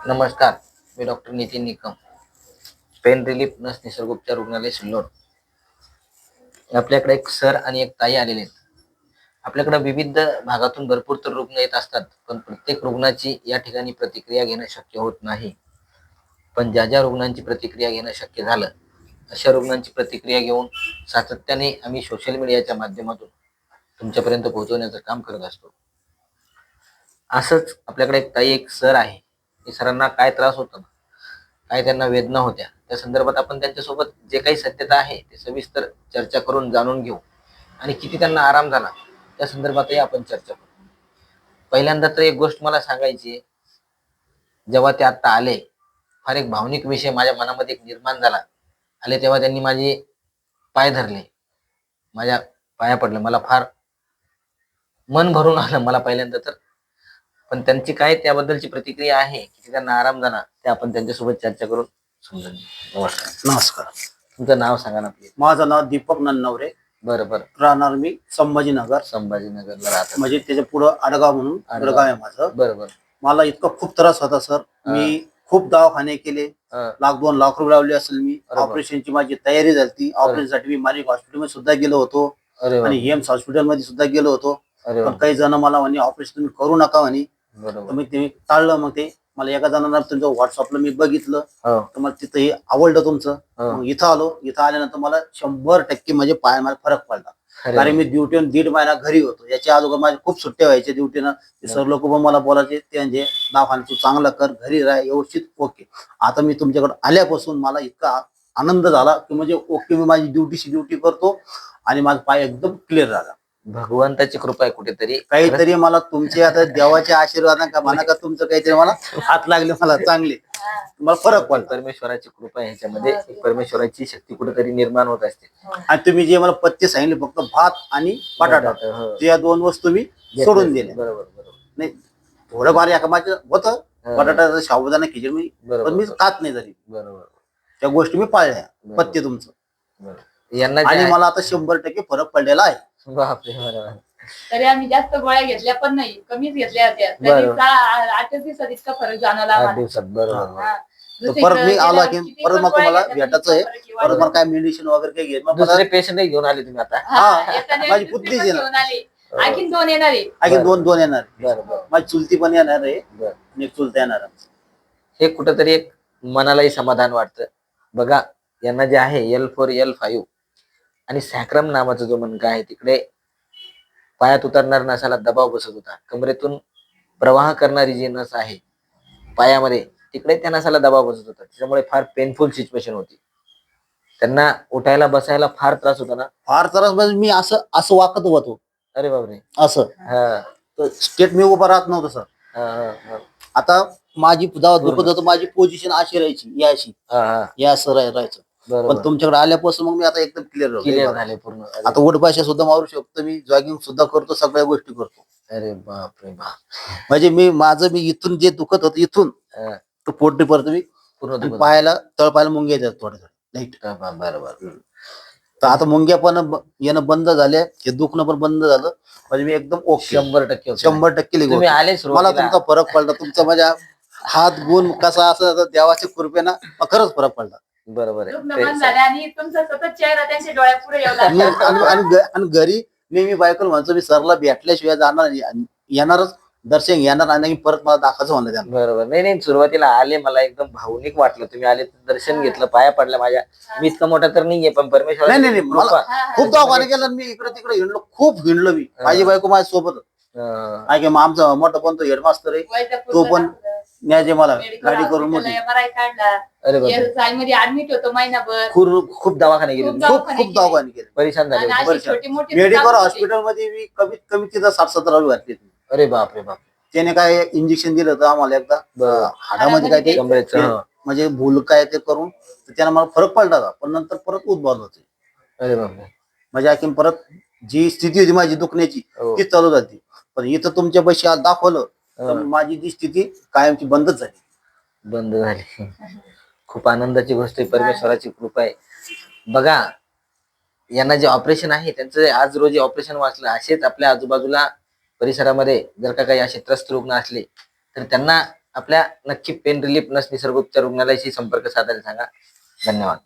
नमस्कार, मी doctor Nitin Nikam, pain relief नस निसर्गोपचार रुग्णालय सिल्लोड. आपल्याकडे एक सर आणि एक ताई आलेले आहेत. आपल्याकडे विविध भागातून भरपूर तर रुग्ण येत असतात, पण प्रत्येक रुग्णाची या ठिकाणी प्रतिक्रिया घेणं शक्य होत नाही. पण ज्या ज्या रुग्णांची प्रतिक्रिया घेणं शक्य झालं, अशा रुग्णांची प्रतिक्रिया घेऊन सातत्याने आम्ही सोशल मीडियाच्या माध्यमातून तुमच्यापर्यंत पोहोचवण्याचं काम करत असतो. असंच आपल्याकडे एक ताई, एक सर आहे. की सरांना काय त्रास होता, काय त्यांना वेदना होत्या, त्या संदर्भात आपण त्यांच्यासोबत जे काही सत्यता आहे ते सविस्तर चर्चा करून जाणून घेऊ आणि किती त्यांना आराम झाला त्या संदर्भातही आपण चर्चा करू. पहिल्यांदा तर एक गोष्ट मला सांगायची आहे. जेव्हा ते आता आले, फार एक भावनिक विषय माझ्या मनामध्ये एक निर्माण झाला. आले तेव्हा त्यांनी माझे पाय धरले, माझ्या पाया पडले. मला फार मन भरून आलं मला पहिल्यांदा तर. पण त्यांची काय त्याबद्दलची प्रतिक्रिया आहे, किती त्यांना आराम झाला, ते आपण त्यांच्यासोबत चर्चा करून समजून घेऊ. नमस्कार. नमस्कार. तुमचं नाव सांगा ना प्लीज. माझं नाव दीपक नन्नवरे. बरं. राहणार मी संभाजीनगरला राहतात. म्हणजे त्याच्या पुढं आडगाव म्हणून आडगाव आहे माझं. बरोबर. मला इतका खूप त्रास होता सर. मी खूप दवाखाने केले, लाख 2 लाख रुपये लावले असेल. मी ऑपरेशनची माझी तयारी झाली. ऑपरेशनसाठी मी मालिक हॉस्पिटलमध्ये सुद्धा गेलो होतो आणि एम्स हॉस्पिटलमध्ये सुद्धा गेलो होतो. पण काही जण मला म्हणे ऑपरेशन तुम्ही करू नका म्हणे. तर मी ते टाळलं. मग ते मला एका जणांना तुमचं व्हॉट्सअपला मी बघितलं, तर मला तिथं हे आवडलं तुमचं. मग इथं आलो. इथं आल्यानंतर मला 100% म्हणजे पायामध्ये फरक पडला. कारण मी ड्युटीवर 1.5 महिना घरी होतो. याच्या अगोदर माझ्या खूप सुट्ट्या व्हायच्या ड्युटीनं. सर लोक पण मला बोलायचे, ते म्हणजे दवाखाना तू चांगला कर, घरी राह व्यवस्थित. ओके. आता मी तुमच्याकडे आल्यापासून मला इतका आनंद झाला की म्हणजे ओके, मी माझी ड्युटी करतो आणि माझा पाय एकदम क्लिअर झाला. भगवंताची कृपा आहे कुठेतरी. काहीतरी मला तुमचे आता देवाचे आशीर्वाद का म्हणा का तुमचं काहीतरी मला हात लागले, मला चांगले, मला फरक पडला. परमेश्वराची कृपा आहे ह्याच्यामध्ये. परमेश्वराची शक्ती कुठेतरी निर्माण होत असते. आणि तुम्ही जे मला पथ्य सांगितले, फक्त भात आणि बटाटा, त्या 2 वस्तू मी सोडून दिले. बरोबर. नाही, थोडंफार एका माझं होतं बटाटा साबुदाणा खिचडी मी, पण मी खात नाही तरी. बरोबर. त्या गोष्टी मी पाळल्या, पथ्य तुमचं. यांना आणि मला आता 100% फरक पडलेला आहे. बापरे. बरोबर. तरी आम्ही जास्त गोळ्या घेतल्या पण नाही, कमीच घेतल्या होत्या. तरी 8 दिवसात इतका फरक जाणवला 8 आम्हाला. दिवसात. बरोबर. तर परत मी आलो की परत मग तुम्हाला भेटायचं आहे. परत मला काय मेडिसिन वगैरे काही घेत मग दुसरे पेशंट घेऊन आले तुम्ही आता. माझी पुतणी घेऊन आले. आणखीन 2 येणार आहे. आणखी 2 येणार. बरोबर. माझी चुलती पण येणार आहे आणि एक चुलता येणार आहे. हे कुठंतरी एक मनालाही समाधान वाटतं. बघा, यांना जे आहे L4 L5 आणि सॅक्रम नावाचा जो मणका आहे, तिकडे पायात उतरणार नसाला दबाव बसत होता. कमरेतून प्रवाह करणारी जी नस आहे पायामध्ये, तिकडे त्या नसाला दबाव बसत होता. त्याच्यामुळे फार पेनफुल सिच्युएशन होती. त्यांना उठायला बसायला फार त्रास होता ना. फार त्रास म्हणजे मी असं वाकत होतो. अरे बापरे. असं स्टेट मी उभा राहत नव्हतं सर. आता माझी जेव्हा दुखत होतं, माझी पोझिशन अशी राहायची, याशी या असं राहायचं. पण तुमच्याकडे आल्यापासून मग मी आता एकदम क्लिअर झाले पूर्ण. आता उठपाशा सुद्धा मारू शकतो, मी जॉगिंग सुद्धा करतो, सगळ्या गोष्टी करतो. अरे बापरे बाप. म्हणजे मी इथून जे दुखत होतं इथून तो पोटी परत मी पूर्ण पायाला तळपायला मुंग्या येतात थोड्या लाईट. बरोबर. तर आता मुंग्या पण येणं बंद झाल्या, हे दुखणं पण बंद झालं. म्हणजे मी एकदम ओके 100% 100% आले. मला तुमचा फरक पडला. तुमचा माझ्या हात गुण कसा असं देवाच्या कृपेनं खरंच फरक पडला. बरोबर आणि तुमचा सतत चेहरा त्यांच्या डोळ्यापुढे येऊ लागला. आणि घरी नेहमी बायकोला म्हणतो, मी सरला भेटल्याशिवाय जाणार येणारच, दर्शन घेणार आणि परत मला दाखवायचं म्हणलं त्यांना. बरोबर. नाही, सुरुवातीला आले, मला एकदम भावनिक वाटलं. तुम्ही आले, दर्शन घेतलं, पाया पडल्या माझ्या. मी इतका मोठा तर नाहीये, पण परमेश्वर नाही मला खूप दवाखाने गेलं. मी इकडे तिकडे हिंडलो, खूप हिंडलो मी. माझी बायको माझ्या सोबत आहे. मग आमचा मोठा पण तो हेडमास्टर आहे, तो पण न्यायचे मला गाडी करून मोठी. ऍडमिट होतो महिनाभर. खूप दवाखाने गेले. खूप दवाखाने गेले, परेशान झाले. छोटी मोठी मेडिकल हॉस्पिटल मध्ये मी कमीत कमी तिथं 60-70 घातली. अरे बापरे बाप. त्याने काय इंजेक्शन दिलं होतं आम्हाला एकदा हाडामध्ये, काय ते म्हणजे भूल काय ते करून, त्याने मला फरक पडला होता. पण नंतर परत उद्भवलं होते. अरे बापरे. म्हणजे आणखी परत जी स्थिती होती माझी दुखण्याची ती चालू झाली. पण इथं तुमच्या पैसे दाखवलं तर माझी जी स्थिती कायमची बंदच झाली. खूप आनंदाची गोष्ट आहे. परमेश्वराची कृपा आहे. बघा, यांना जे ऑपरेशन आहे त्यांचं आज रोजी ऑपरेशन वाचलं. असेच आपल्या आजूबाजूला परिसरामध्ये जर का काही असे त्रस्त रुग्ण असले तर त्यांना आपल्या नक्की पेन रिलीफ नस निसर्गोपचार रुग्णालयाशी संपर्क साधायला सांगा. धन्यवाद.